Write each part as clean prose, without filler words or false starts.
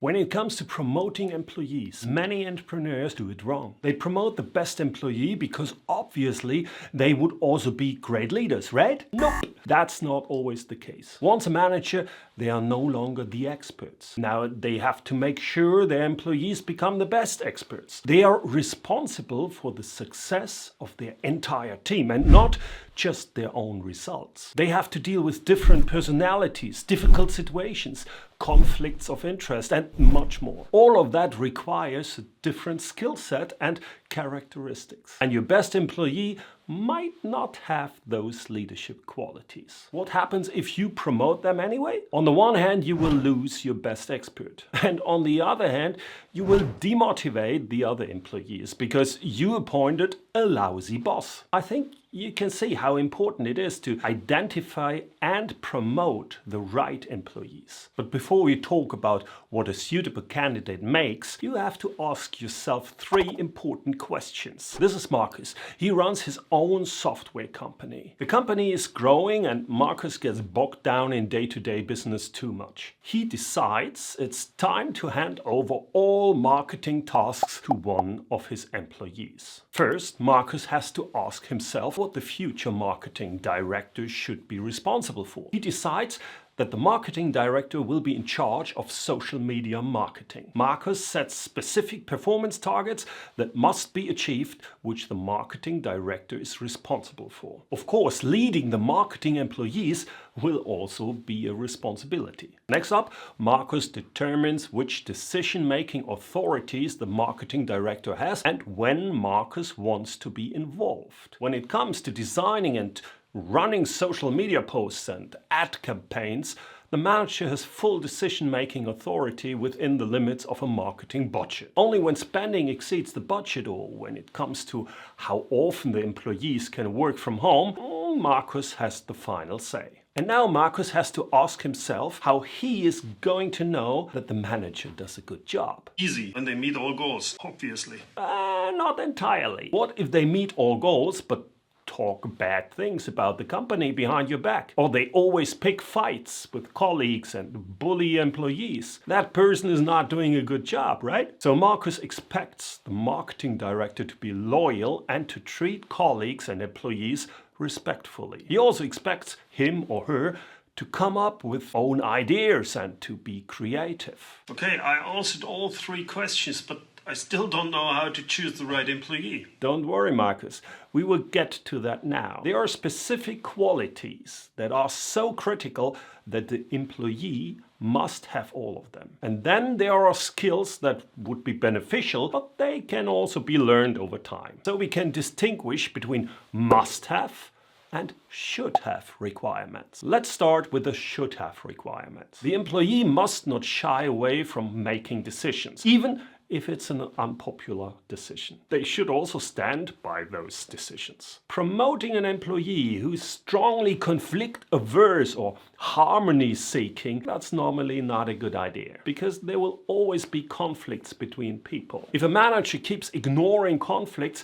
When it comes to promoting employees, many entrepreneurs do it wrong. They promote the best employee because obviously they would also be great leaders, right? Nope, that's not always the case. Once a manager, they are no longer the experts. Now they have to make sure their employees become the best experts. They are responsible for the success of their entire team and not just their own results. They have to deal with different personalities, difficult situations, conflicts of interest, and much more. All of that requires a different skill set and characteristics. And your best employee might not have those leadership qualities. What happens if you promote them anyway? On the one hand, you will lose your best expert. And on the other hand, you will demotivate the other employees because you appointed a lousy boss. I think you can see how important it is to identify and promote the right employees. But before we talk about what a suitable candidate makes, you have to ask yourself 3 important questions. This is Marcus. He runs his own software company. The company is growing and Marcus gets bogged down in day-to-day business too much. He decides it's time to hand over all marketing tasks to one of his employees. First, Marcus has to ask himself what the future marketing director should be responsible for. He decides that the marketing director will be in charge of social media marketing. Marcus sets specific performance targets that must be achieved, which the marketing director is responsible for. Of course, leading the marketing employees will also be a responsibility. Next up, Marcus determines which decision-making authorities the marketing director has and when Marcus wants to be involved. When it comes to designing and running social media posts and ad campaigns, the manager has full decision-making authority within the limits of a marketing budget. Only when spending exceeds the budget or when it comes to how often the employees can work from home, Marcus has the final say. And now Marcus has to ask himself how he is going to know that the manager does a good job. Easy, when they meet all goals, obviously. Not entirely. What if they meet all goals but talk bad things about the company behind your back? Or they always pick fights with colleagues and bully employees? That person is not doing a good job, right? So Marcus expects the marketing director to be loyal and to treat colleagues and employees respectfully. He also expects him or her to come up with own ideas and to be creative. Okay, I answered all 3 questions, but I still don't know how to choose the right employee. Don't worry, Marcus. We will get to that now. There are specific qualities that are so critical that the employee must have all of them. And then there are skills that would be beneficial, but they can also be learned over time. So we can distinguish between must-have and should-have requirements. Let's start with the should-have requirements. The employee must not shy away from making decisions, even if it's an unpopular decision. They should also stand by those decisions. Promoting an employee who's strongly conflict-averse or harmony-seeking, that's normally not a good idea, because there will always be conflicts between people. If a manager keeps ignoring conflicts,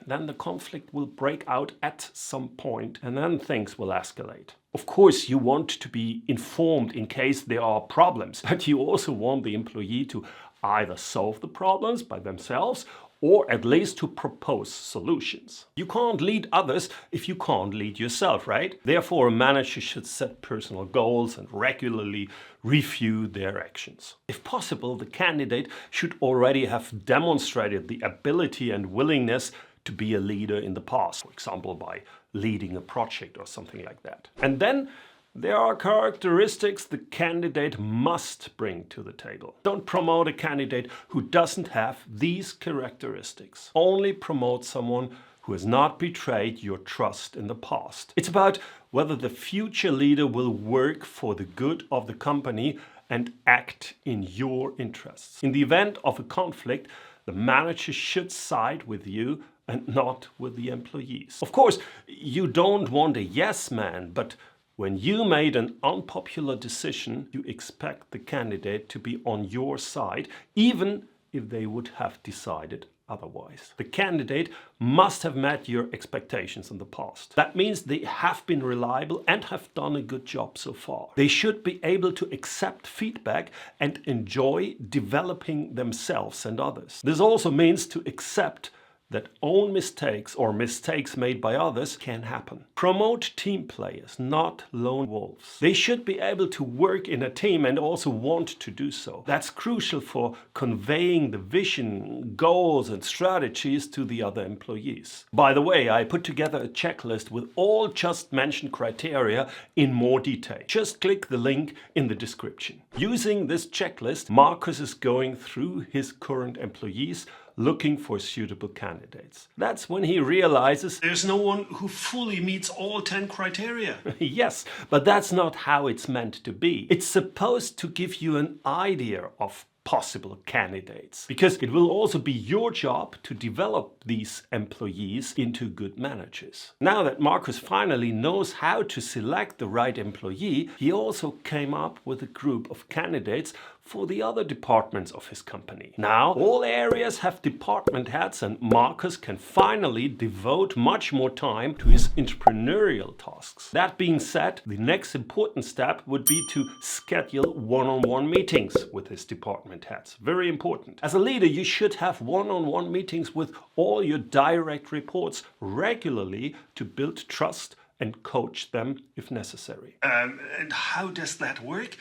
then the conflict will break out at some point and then things will escalate. Of course, you want to be informed in case there are problems, but you also want the employee to either solve the problems by themselves or at least to propose solutions. You can't lead others if you can't lead yourself, right? Therefore, a manager should set personal goals and regularly review their actions. If possible, the candidate should already have demonstrated the ability and willingness to be a leader in the past, for example, by leading a project or something like that. And then there are characteristics the candidate must bring to the table. Don't promote a candidate who doesn't have these characteristics. Only promote someone who has not betrayed your trust in the past. It's about whether the future leader will work for the good of the company and act in your interests. In the event of a conflict, the manager should side with you and not with the employees. Of course, you don't want a yes man, but when you made an unpopular decision, you expect the candidate to be on your side, even if they would have decided otherwise. The candidate must have met your expectations in the past. That means they have been reliable and have done a good job so far. They should be able to accept feedback and enjoy developing themselves and others. This also means to accept that own mistakes or mistakes made by others can happen. Promote team players, not lone wolves. They should be able to work in a team and also want to do so. That's crucial for conveying the vision, goals and strategies to the other employees. By the way, I put together a checklist with all just mentioned criteria in more detail. Just click the link in the description. Using this checklist, Marcus is going through his current employees looking for suitable candidates. That's when he realizes There's no one who fully meets all 10 criteria. yes, but that's not how it's meant to be. It's supposed to give you an idea of possible candidates, because it will also be your job to develop these employees into good managers. Now that Marcus finally knows how to select the right employee, he also came up with a group of candidates for the other departments of his company. Now all areas have department heads and Marcus can finally devote much more time to his entrepreneurial tasks. That being said, the next important step would be to schedule one-on-one meetings with his department heads. Very important. As a leader, you should have one-on-one meetings with all your direct reports regularly to build trust and coach them if necessary. And how does that work?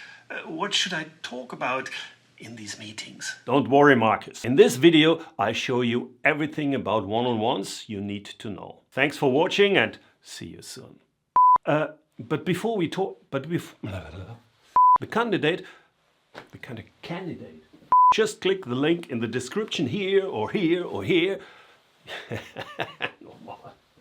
What should I talk about in these meetings? Don't worry, Marcus. In this video, I show you everything about one-on-ones you need to know. Thanks for watching and see you soon. But before we talk, the candidate, just click the link in the description here or here or here. Normal.